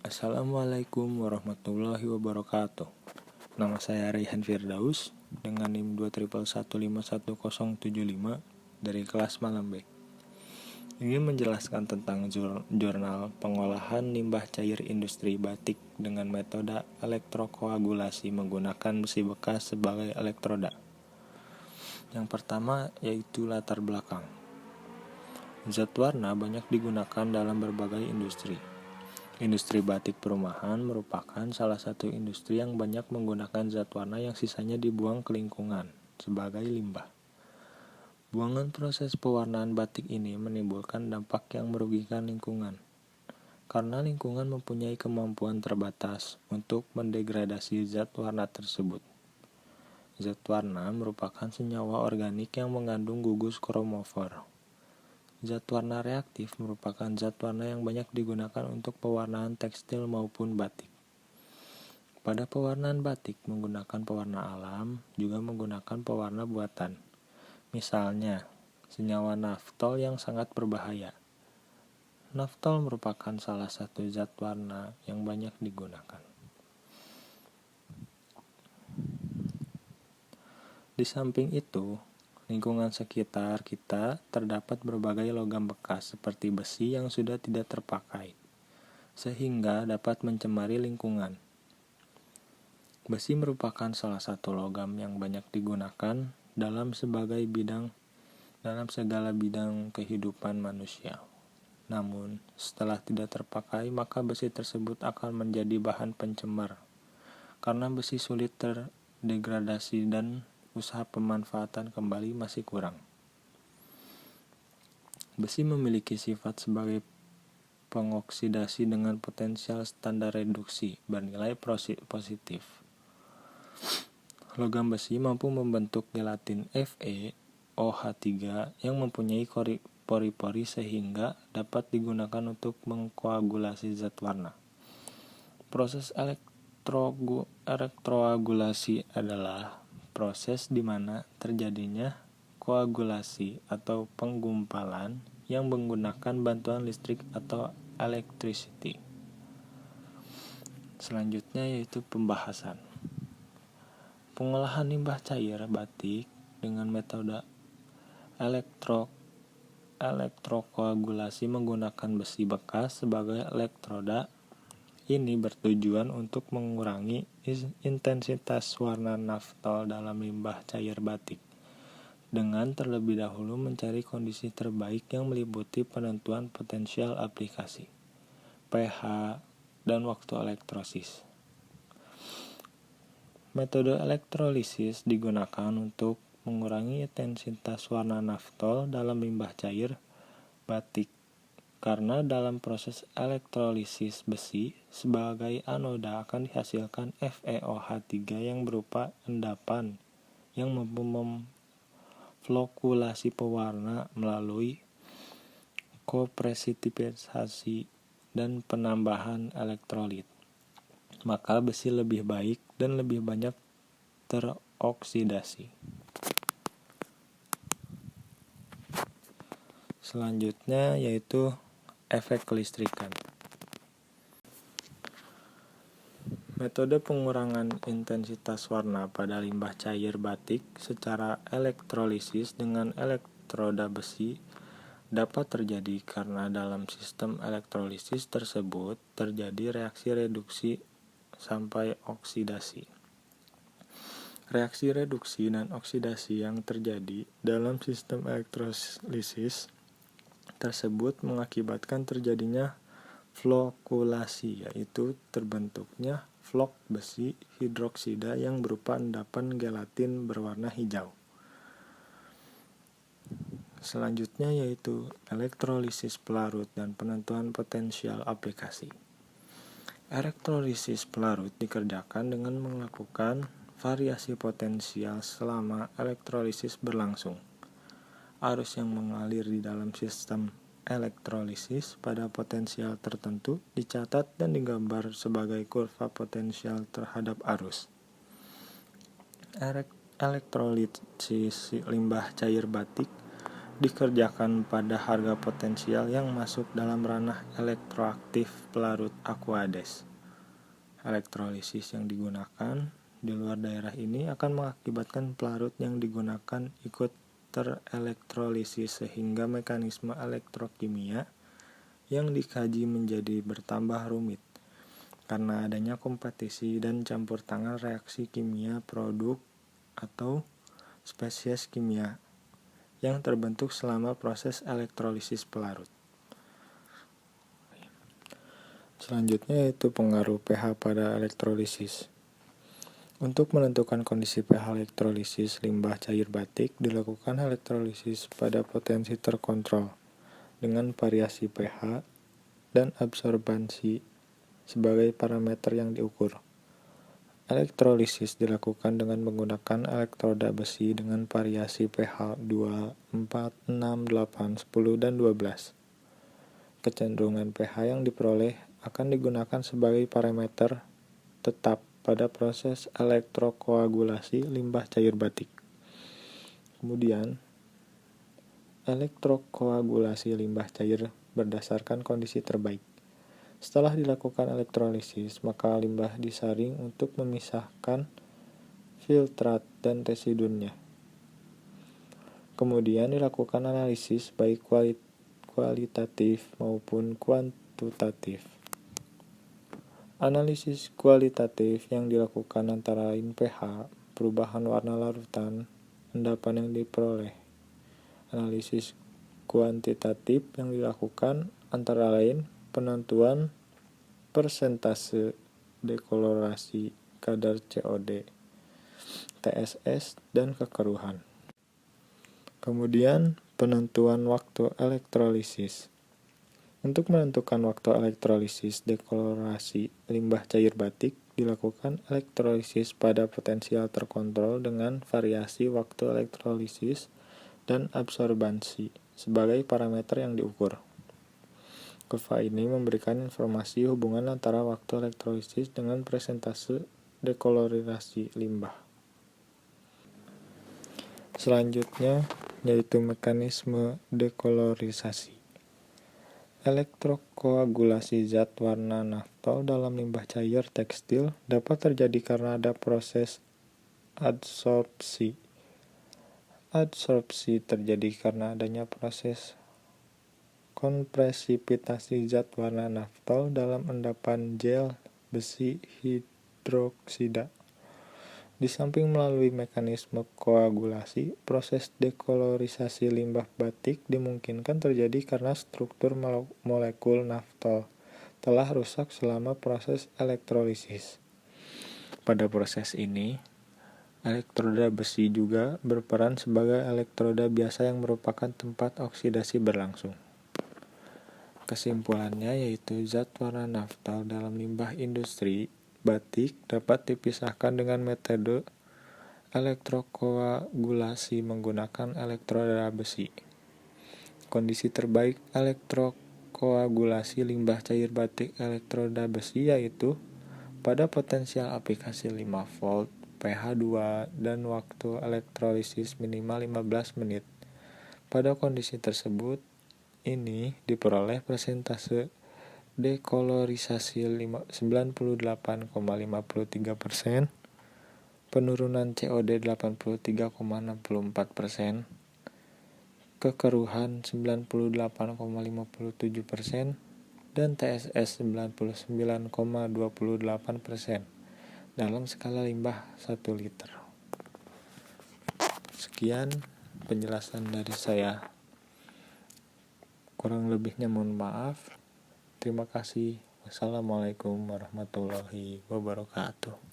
Assalamualaikum warahmatullahi wabarakatuh. Nama saya Raihan Firdaus dengan NIM 211151075 dari kelas Malambek. Ingin menjelaskan tentang jurnal pengolahan limbah cair industri batik dengan metode elektrokoagulasi menggunakan besi bekas sebagai elektroda. Yang pertama yaitu latar belakang. Zat warna banyak digunakan dalam berbagai industri. Industri batik perumahan merupakan salah satu industri yang banyak menggunakan zat warna yang sisanya dibuang ke lingkungan sebagai limbah. Buangan proses pewarnaan batik ini menimbulkan dampak yang merugikan lingkungan, karena lingkungan mempunyai kemampuan terbatas untuk mendegradasi zat warna tersebut. Zat warna merupakan senyawa organik yang mengandung gugus kromofor. Zat warna reaktif merupakan zat warna yang banyak digunakan untuk pewarnaan tekstil maupun batik. Pada pewarnaan batik menggunakan pewarna alam, juga menggunakan pewarna buatan. Misalnya, senyawa naftol yang sangat berbahaya. Naftol merupakan salah satu zat warna yang banyak digunakan. Di samping itu, lingkungan sekitar kita terdapat berbagai logam bekas seperti besi yang sudah tidak terpakai, sehingga dapat mencemari lingkungan. Besi merupakan salah satu logam yang banyak digunakan dalam segala bidang kehidupan manusia. Namun, setelah tidak terpakai, maka besi tersebut akan menjadi bahan pencemar, karena besi sulit terdegradasi dan usaha pemanfaatan kembali masih kurang. Besi memiliki sifat sebagai pengoksidasi dengan potensial standar reduksi bernilai positif. Logam besi mampu membentuk gelatin FeOH3 yang mempunyai pori-pori sehingga dapat digunakan untuk mengkoagulasi zat warna. Proses elektroagulasi adalah proses di mana terjadinya koagulasi atau penggumpalan yang menggunakan bantuan listrik atau electricity. Selanjutnya yaitu pembahasan. Pengolahan limbah cair batik dengan metode elektrokoagulasi menggunakan besi bekas sebagai elektroda ini bertujuan untuk mengurangi intensitas warna naftol dalam limbah cair batik, dengan terlebih dahulu mencari kondisi terbaik yang meliputi penentuan potensial aplikasi, pH, dan waktu elektrosis. Metode elektrolisis digunakan untuk mengurangi intensitas warna naftol dalam limbah cair batik, karena dalam proses elektrolisis besi sebagai anoda akan dihasilkan FeOH3 yang berupa endapan yang mampu memflokulasi pewarna melalui kopresipitasasi dan penambahan elektrolit. Maka besi lebih baik dan lebih banyak teroksidasi. Selanjutnya yaitu efek kelistrikan. Metode pengurangan intensitas warna pada limbah cair batik secara elektrolisis dengan elektroda besi dapat terjadi karena dalam sistem elektrolisis tersebut terjadi reaksi reduksi sampai oksidasi. Reaksi reduksi dan oksidasi yang terjadi dalam sistem elektrolisis tersebut mengakibatkan terjadinya flokulasi, yaitu terbentuknya flok besi hidroksida yang berupa endapan gelatin berwarna hijau. Selanjutnya yaitu elektrolisis pelarut dan penentuan potensial aplikasi. Elektrolisis pelarut dikerjakan dengan melakukan variasi potensial selama elektrolisis berlangsung. Arus yang mengalir di dalam sistem elektrolisis pada potensial tertentu dicatat dan digambar sebagai kurva potensial terhadap arus. Elektrolisis limbah cair batik dikerjakan pada harga potensial yang masuk dalam ranah elektroaktif pelarut Aquades. Elektrolisis yang digunakan di luar daerah ini akan mengakibatkan pelarut yang digunakan ikut terelektrolisis sehingga mekanisme elektrokimia yang dikaji menjadi bertambah rumit karena adanya kompetisi dan campur tangan reaksi kimia produk atau spesies kimia yang terbentuk selama proses elektrolisis pelarut. Selanjutnya yaitu pengaruh pH pada elektrolisis. Untuk menentukan kondisi pH elektrolisis limbah cair batik, dilakukan elektrolisis pada potensi terkontrol dengan variasi pH dan absorbansi sebagai parameter yang diukur. Elektrolisis dilakukan dengan menggunakan elektroda besi dengan variasi pH 2, 4, 6, 8, 10, dan 12. Kecenderungan pH yang diperoleh akan digunakan sebagai parameter tetap pada proses elektrokoagulasi limbah cair batik. Kemudian, elektrokoagulasi limbah cair berdasarkan kondisi terbaik. Setelah dilakukan elektrolisis, maka limbah disaring untuk memisahkan filtrat dan residunya. Kemudian dilakukan analisis baik kualitatif maupun kuantitatif. Analisis kualitatif yang dilakukan antara lain pH, perubahan warna larutan, endapan yang diperoleh. Analisis kuantitatif yang dilakukan antara lain penentuan persentase dekolorasi, kadar COD, TSS, dan kekeruhan. Kemudian penentuan waktu elektrolisis. Untuk menentukan waktu elektrolisis dekolorasi limbah cair batik, dilakukan elektrolisis pada potensial terkontrol dengan variasi waktu elektrolisis dan absorbansi sebagai parameter yang diukur. Kurva ini memberikan informasi hubungan antara waktu elektrolisis dengan persentase dekolorisasi limbah. Selanjutnya yaitu mekanisme dekolorisasi. Elektrokoagulasi zat warna naftol dalam limbah cair tekstil dapat terjadi karena ada proses adsorpsi. Adsorpsi terjadi karena adanya proses konpresipitasi zat warna naftol dalam endapan gel besi hidroksida. Di samping melalui mekanisme koagulasi, proses dekolorisasi limbah batik dimungkinkan terjadi karena struktur molekul naftol telah rusak selama proses elektrolisis. Pada proses ini, elektroda besi juga berperan sebagai elektroda biasa yang merupakan tempat oksidasi berlangsung. Kesimpulannya yaitu zat warna naftol dalam limbah industri batik dapat dipisahkan dengan metode elektrokoagulasi menggunakan elektroda besi. Kondisi terbaik elektrokoagulasi limbah cair batik elektroda besi yaitu pada potensial aplikasi 5 volt, pH 2, dan waktu elektrolisis minimal 15 menit. Pada kondisi tersebut, ini diperoleh persentase dekolorisasi 98,53%, penurunan COD 83,64%, kekeruhan 98,57%, dan TSS 99,28% dalam skala limbah 1 liter. Sekian penjelasan dari saya. Kurang lebihnya mohon maaf. Terima kasih. Wassalamualaikum warahmatullahi wabarakatuh.